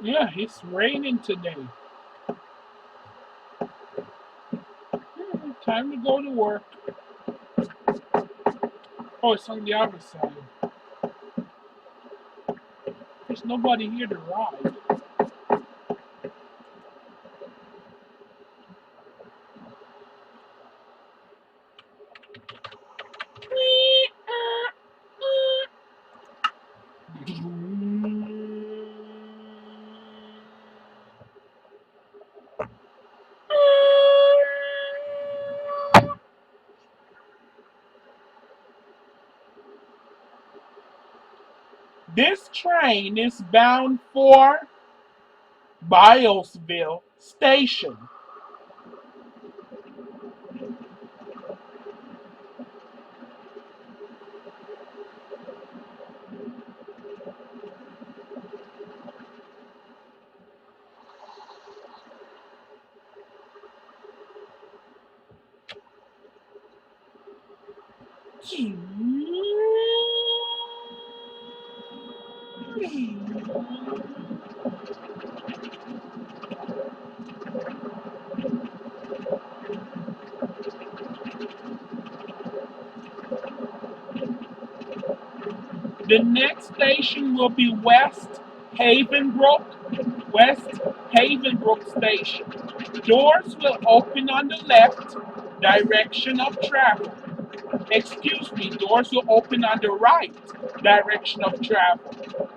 Yeah, it's raining today. Time to go to work. Oh, it's on the other side. There's nobody here to ride. This train is bound for Bilesville Station. The next station will be West Havenbrook Station. Doors will open on the left direction of travel. Excuse me, doors will open on the right direction of travel.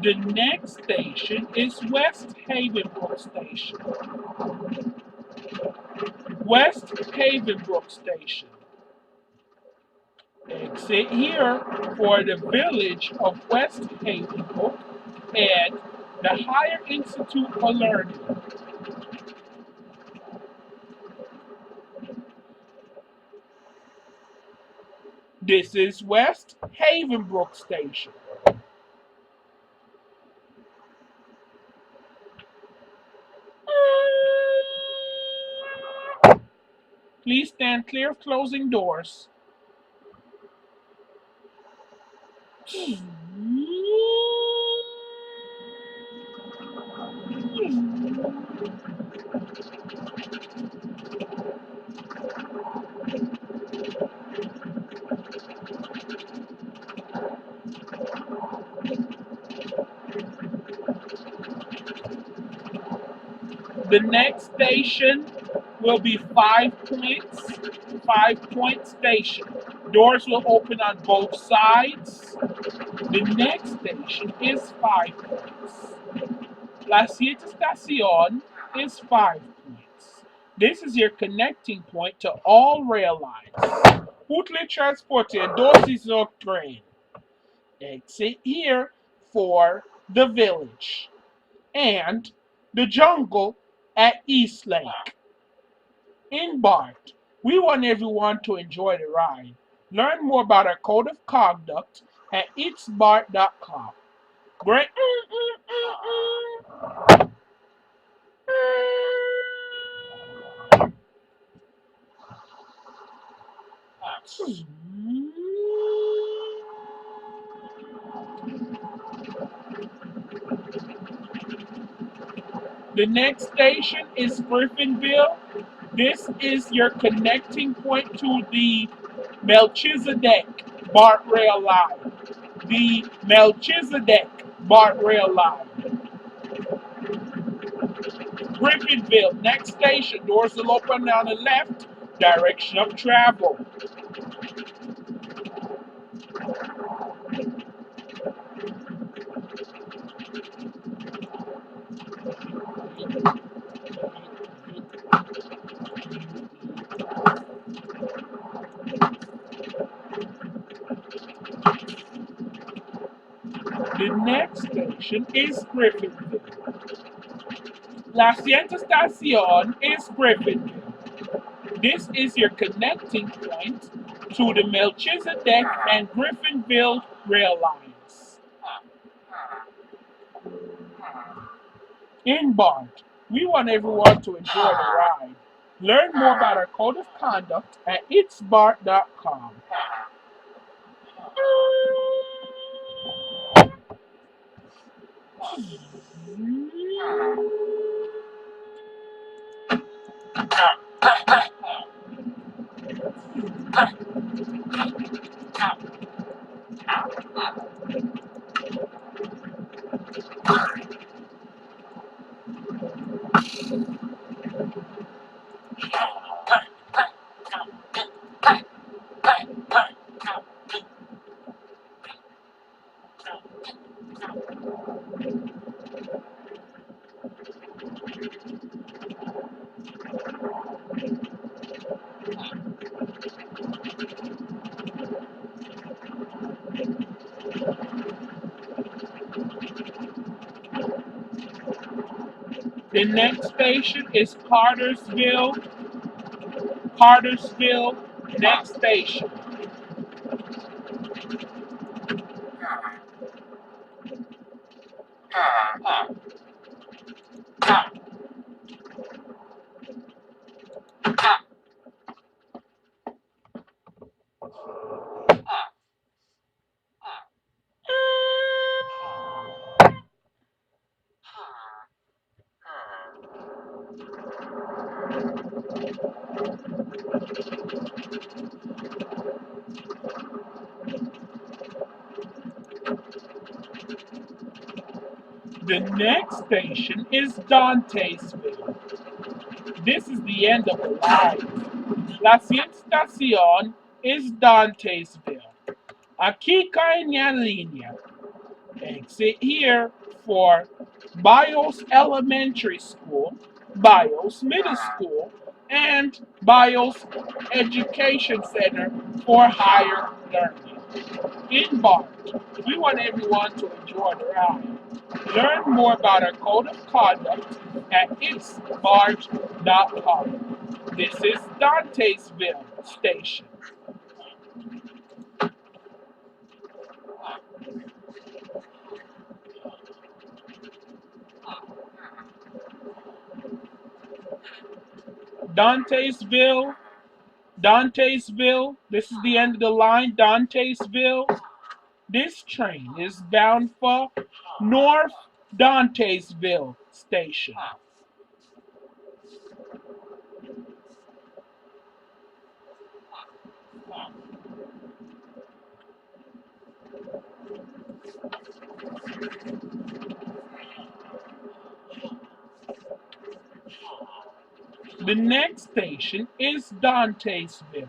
The next station is West Havenbrook Station. West Havenbrook Station. Exit here for the village of West Havenbrook and the Higher Institute for Learning. This is West Havenbrook Station. Please stand clear of closing doors. The next station will be Five Point Station. Doors will open on both sides. The next station is Five Points. La Siete Estación is 5 points. This is your connecting point to all rail lines. Útil transporte dos no train. Exit here for the village and the jungle at East Lake. In BART, we want everyone to enjoy the ride. Learn more about our code of conduct at itsbart.com. Great. The next station is Griffinville. This is your connecting point to the Melchizedek BART rail line. The Melchizedek BART rail line. Griffinville. Next station, doors will open on the left, direction of travel. The next station is Griffinville. La siguiente estación is Griffinville. This is your connecting point to the Melchizedek and Griffinville rail lines. In BART, we want everyone to enjoy the ride. Learn more about our code of conduct at itsbart.com. The next station is Cartersville. Cartersville, next station. The next station is Dantesville. This is the end of the line. La siguiente estación es Dantesville. Aquí cae la línea. Exit here for Bios Elementary School, Bios Middle School, and Bios Education Center for higher learning. In BART, we want everyone to enjoy the ride. Learn more about our code of conduct at itsbart.com. This is Dantesville Station. Dantesville, Dantesville, this is the end of the line, Dantesville. This train is bound for North Dantesville Station. The next station is Dantesville.